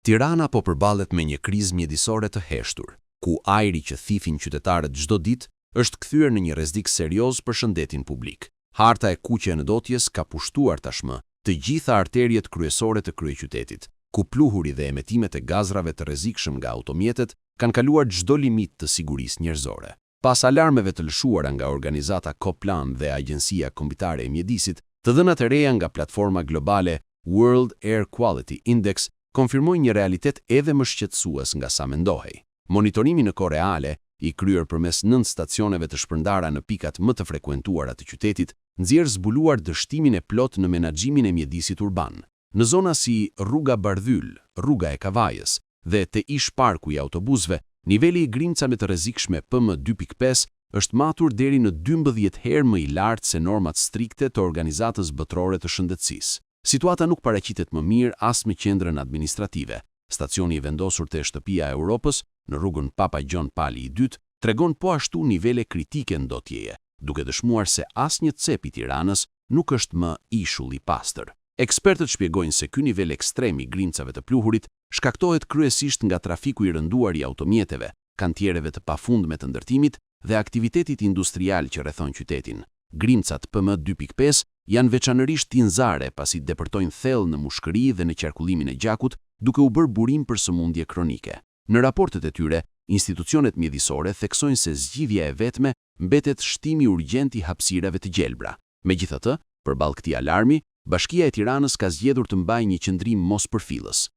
Tirana po përballet me një krizë mjedisore të heshtur, ku ajri që thifin qytetarët çdo ditë është kthyer në një rrezik serioz për shëndetin publik. Harta e kuqe e ndotjes ka pushtuar tashmë të gjitha arterjet kryesore të kryeqytetit, ku pluhuri dhe emetimet e gazrave të rrezikshëm nga automjetet kanë kaluar çdo limit të sigurisë njerëzore. Pas alarmeve të lëshuara nga organizata Coplan dhe Agjencia Kombëtare e Mjedisit, të dhënat e reja nga platforma globale World Air Quality Index konfirmojnë një realitet edhe më shqetësues nga sa mendohej. Monitorimi në kohë reale, i kryer përmes 9 stacioneve të shpërndara në pikat më të frekuentuara të qytetit, nxjerr zbuluar dështimin e plot në menaxhimin e mjedisit urban. Në zona si Rruga Bardhyl, Rruga e Kavajës dhe te ish parku i autobusëve, niveli i grimcave të rrezikshme PM2.5 është matur deri në 12 herë më i lartë se normat strikte të Organizatës Botërore të Shëndetësisë. Situata nuk paraqitet më mirë as me qendrën administrative. Stacioni i vendosur te Shtëpia e Europës, në rrugën Papa Gjon Pali II, tregon po ashtu nivele kritike ndotjeje, duke dëshmuar se asnjë cep i Tiranës nuk është më ishull i pastër. Ekspertët shpjegojnë se ky nivel ekstrem i grimcave të pluhurit shkaktohet kryesisht nga trafiku i rënduar i automjeteve, kantiereve të pafundme të ndërtimit dhe aktivitetit industrial që rrethon qytetin. Grimcat PM2.5 janë veçanërisht tinzare pasi depërtojnë thellë në mushkëri dhe në qarkullimin e gjakut, duke u bërë burim për sëmundje kronike. Në raportet e tyre, institucionet mjedisore theksojnë se zgjidhja e vetme mbetet shtimi urgjent i hapësirave të gjelbra. Megjithatë, përballë këtij alarmi, Bashkia e Tiranës ka zgjedhur të mbajë një qendrim mospërfillës.